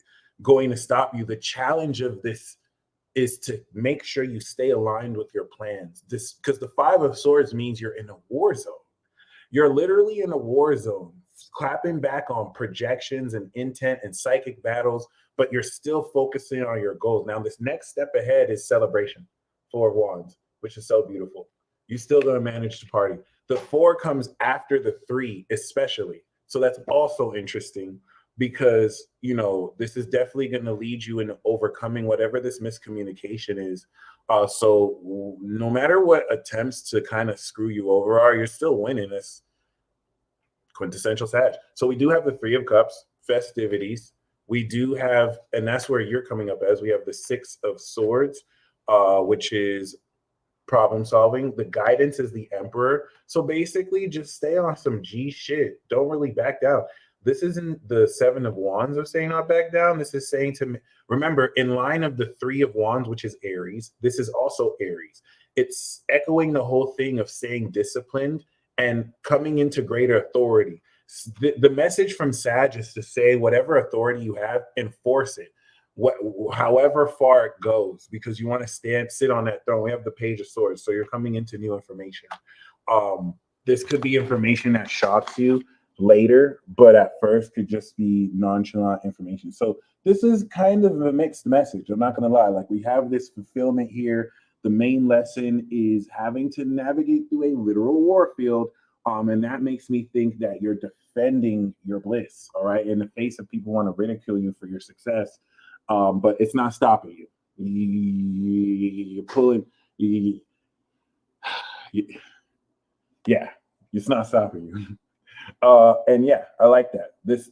going to stop you. The challenge of this is to make sure you stay aligned with your plans. This, because the Five of Swords means you're in a war zone. You're literally in a war zone, clapping back on projections and intent and psychic battles, but you're still focusing on your goals. Now, this next step ahead is celebration, Four of Wands, which is so beautiful. You still gonna manage to party. The four comes after the three, especially. So that's also interesting because, you know, this is definitely going to lead you in overcoming whatever this miscommunication is. So no matter what attempts to kind of screw you over are, you're still winning this quintessential Sag. So we do have the Three of Cups, festivities. We do have, and that's where you're coming up as, we have the Six of Swords, which is problem solving. The guidance is the Emperor. So basically just stay on some G shit. Don't really back down. This isn't the Seven of Wands of saying not back down. This is saying to remember, in line of the Three of Wands, which is Aries, this is also Aries. It's echoing the whole thing of staying disciplined and coming into greater authority. The message from Sag is to say whatever authority you have, enforce it. However far it goes, because you want to sit on that throne. We have the Page of Swords, so you're coming into new information. This could be information that shocks you later, but at first could just be nonchalant information. So this is kind of a mixed message. I'm not going to lie. Like, we have this fulfillment here. The main lesson is having to navigate through a literal war field. And that makes me think that you're defending your bliss, all right, in the face of people want to ridicule you for your success. But it's not stopping you. You're pulling. Yeah, it's not stopping you. And yeah, I like that. This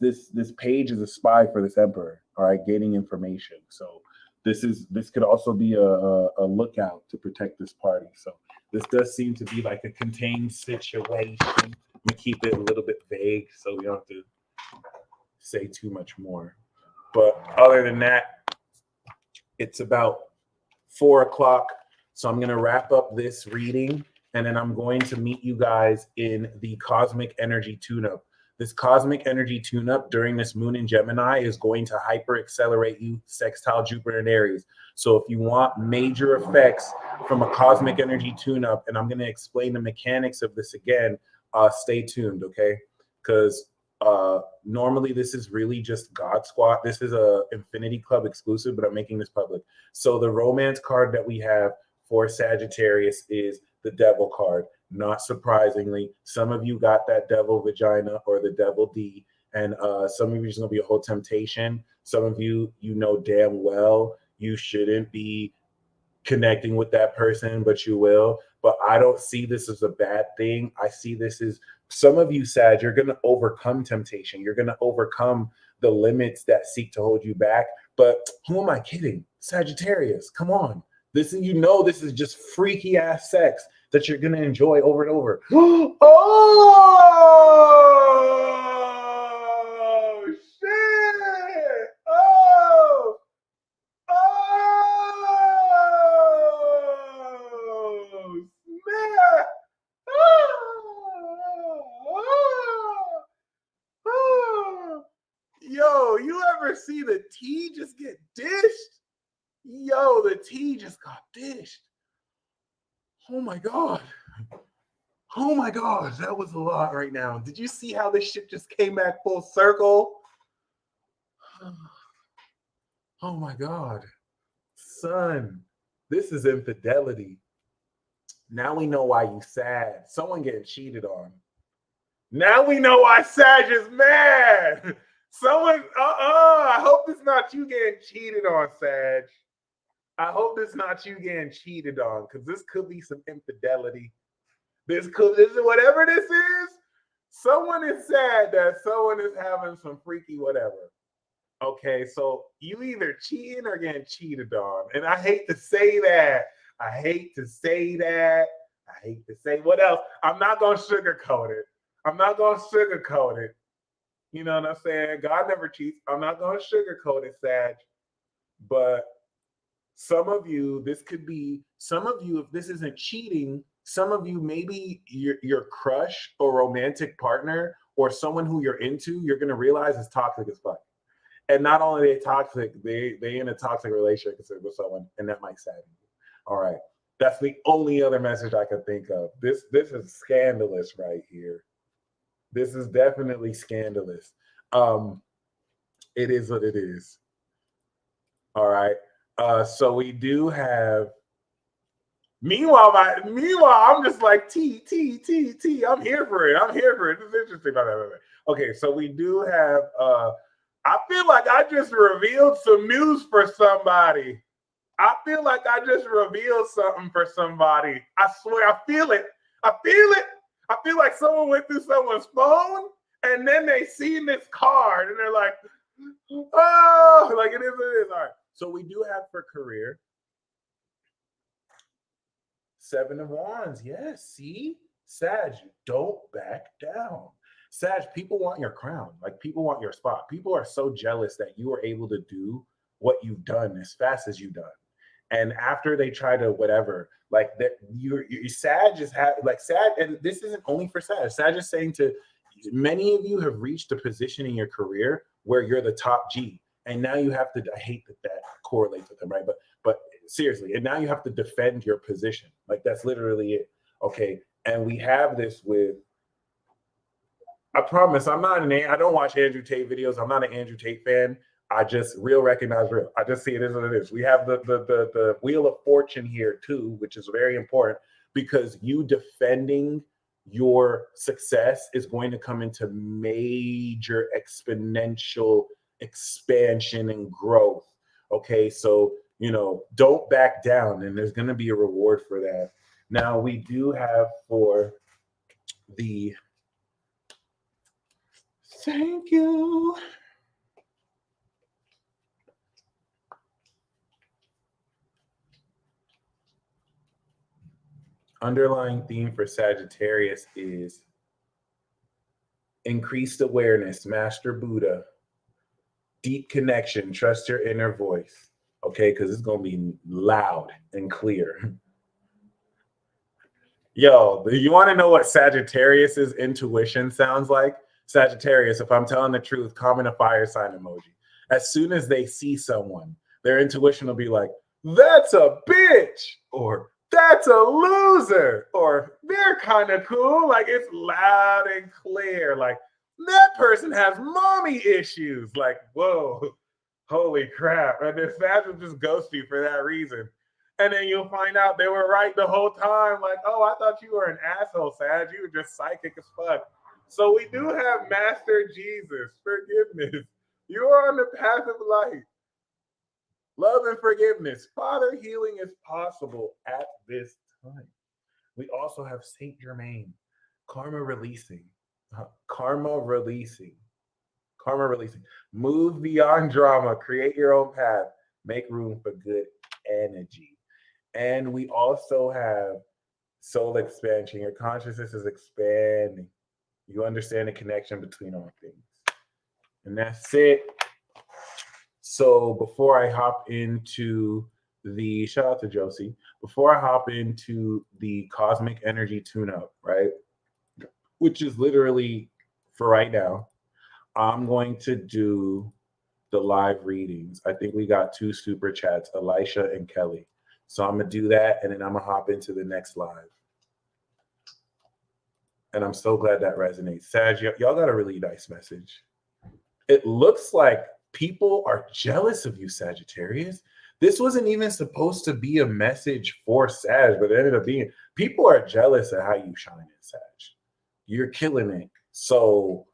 page is a spy for this Emperor. All right, gaining information. So this could also be a lookout to protect this party. So this does seem to be like a contained situation. We keep it a little bit vague so we don't have to say too much more. But other than that, it's about 4 o'clock. So I'm going to wrap up this reading, and then I'm going to meet you guys in the Cosmic Energy Tune-Up. This Cosmic Energy Tune-Up during this Moon in Gemini is going to hyper accelerate you, sextile Jupiter and Aries. So if you want major effects from a Cosmic Energy Tune-Up, and I'm going to explain the mechanics of this again, stay tuned, okay? Because normally this is really just God Squad. This is a Infinity Club exclusive, but I'm making this public. So the romance card that we have for Sagittarius is the Devil card. Not surprisingly, some of you got that Devil vagina or the Devil D, and some of you is going to be a whole temptation. Some of you, you know damn well you shouldn't be connecting with that person, but you will. But I don't see this as a bad thing. I see this as, some of you, Sag, you're going to overcome temptation. You're going to overcome the limits that seek to hold you back. But who am I kidding? Sagittarius, come on. This is, you know, this is just freaky ass sex that you're going to enjoy over and over. Oh, shit. Oh, man. Yo, you ever see the tea just get dished? Yo, the tea just got dished. Oh my God. Oh my gosh, that was a lot right now. Did you see how this shit just came back full circle? Oh my God. Son, this is infidelity. Now we know why you sad. Someone getting cheated on. Now we know why Sag is mad. Someone, I hope it's not you getting cheated on, Sag. I hope it's not you getting cheated on, because this could be some infidelity. This is whatever this is. Someone is sad that someone is having some freaky whatever. Okay, so you either cheating or getting cheated on. And I hate to say that. I hate to say that. I hate to say what else. I'm not gonna sugarcoat it. I'm not gonna sugarcoat it. You know what I'm saying? God never cheats. I'm not gonna sugarcoat it, Sag. But some of you, this could be some of you, if this isn't cheating, some of you, maybe your crush or romantic partner or someone who you're into, you're gonna realize is toxic as fuck. And not only are they toxic, they in a toxic relationship with someone, and that might sadden you. All right. That's the only other message I could think of. This is scandalous right here. This is definitely scandalous. It is what it is. All right. So we do have. Meanwhile, I'm just like T. I'm here for it. I'm here for it. This is interesting. Okay, so we do have. I feel like I just revealed some news for somebody. I feel like I just revealed something for somebody. I swear, I feel it. I feel it. I feel like someone went through someone's phone and then they seen this card and they're like, oh, like it is what it is. All right. So we do have for career 7 of Wands. Yes, see? Sag, don't back down. Sag, people want your crown. Like people want your spot. People are so jealous that you are able to do what you've done as fast as you've done. And after they try to whatever, like that, you Sag is like Sag, and this isn't only for Sag. Sag is saying to many of you have reached a position in your career where you're the top G, and now you have to. I hate that correlates with them, right? But seriously, and now you have to defend your position. Like that's literally it. Okay, and we have this with. I promise, I don't watch Andrew Tate videos. I'm not an Andrew Tate fan. I just real recognize real. I just see it as what it is. We have the wheel of fortune here too, which is very important because you defending your success is going to come into major exponential expansion and growth. Okay, so don't back down, and there's going to be a reward for that. Now we do have for the thank you. Underlying theme for Sagittarius is increased awareness, master Buddha, deep connection, trust your inner voice. Okay, because it's going to be loud and clear. Yo, you want to know what Sagittarius's intuition sounds like? Sagittarius, if I'm telling the truth, comment a fire sign emoji. As soon as they see someone, their intuition will be like, that's a bitch, or that's a loser, or they're kind of cool. Like it's loud and clear. Like that person has mommy issues. Like, whoa, holy crap. And this Sag will just ghost you for that reason. And then you'll find out they were right the whole time. Like, oh, I thought you were an asshole, Sag. You were just psychic as fuck. So we do have Master Jesus, forgiveness. You are on the path of light. Love and forgiveness. Father, healing is possible at this time. We also have Saint Germain, karma releasing. Karma releasing. Karma releasing. Move beyond drama. Create your own path. Make room for good energy. And we also have soul expansion. Your consciousness is expanding. You understand the connection between all things. And that's it. So before I hop into the, shout out to Josie, before I hop into the cosmic energy tune-up, right, which is literally for right now, I'm going to do the live readings. I think we got 2 super chats, Elisha and Kelly. So I'm going to do that, and then I'm going to hop into the next live. And I'm so glad that resonates. Sag, y'all got a really nice message. It looks like people are jealous of you, Sagittarius. This wasn't even supposed to be a message for Sag, but it ended up being people are jealous of how you shine in Sag. You're killing it. So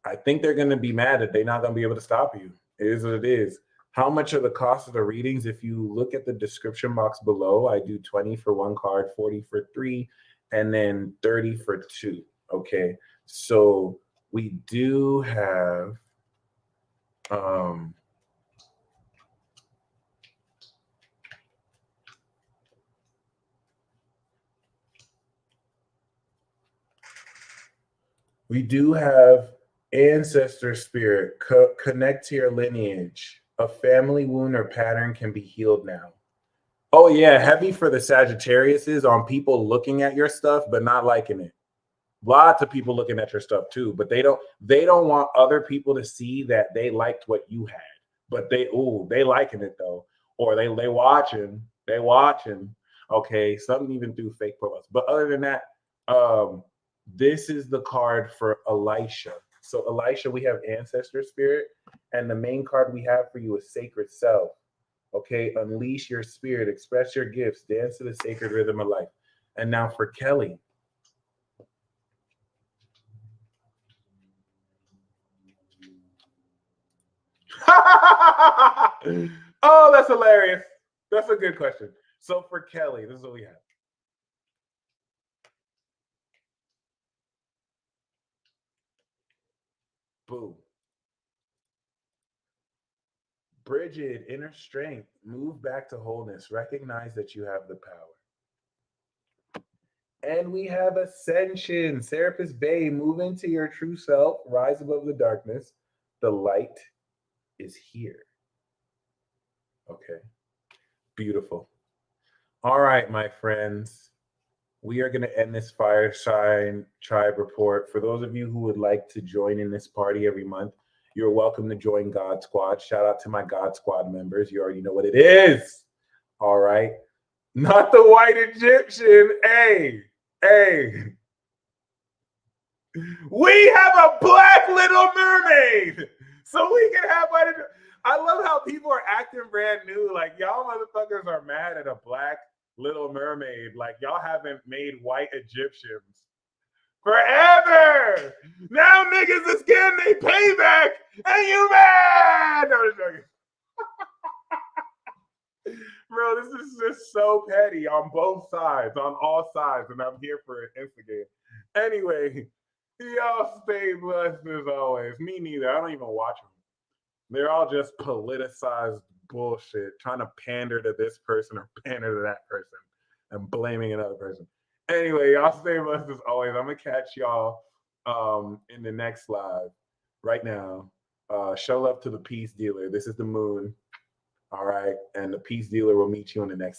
I think they're going to be mad that they're not going to be able to stop you. It is what it is. How much are the cost of the readings? If you look at the description box below, I do 20 for one card, 40 for three, and then 30 for two. Okay. So we do have we do have ancestor spirit, connect to your lineage. A family wound or pattern can be healed now. Oh yeah, heavy for the Sagittarius is on people looking at your stuff but not liking it. Lots of people looking at your stuff too, but they don't want other people to see that they liked what you had. But they liking it though. Or they watching. Okay, some even do fake profiles. But other than that, this is the card for Elisha. So Elisha, we have ancestor spirit, and the main card we have for you is sacred self. Okay, unleash your spirit, express your gifts, dance to the sacred rhythm of life. And now for Kelly. Oh, that's hilarious. That's a good question. So for Kelly, this is what we have. Boom. Bridget, inner strength, move back to wholeness, recognize that you have the power. And we have ascension, Serapis Bay, move into your true self, rise above the darkness. The light is here. Okay, beautiful. All right, my friends, we are going to end this Fireside Tribe report. For those of you who would like to join in this party every month, you're welcome to join God Squad. Shout out to my God Squad members. You already know what it is. All right. Not the white Egyptian. Hey, hey. We have a black Little Mermaid. So we can have white. I love how people are acting brand new. Like, y'all motherfuckers are mad at a black Little Mermaid. Like, y'all haven't made white Egyptians forever. Now niggas is getting their payback, and you mad? No, just joking. Bro, this is just so petty on both sides, on all sides, and I'm here for it instigate. Anyway, y'all stay blessed as always. Me neither. I don't even watch them. They're all just politicized bullshit, trying to pander to this person or pander to that person and blaming another person. Anyway, y'all stay blessed as always. I'm gonna catch y'all in the next live right now. Show love to the peace dealer. This is the moon. All right. And the peace dealer will meet you in the next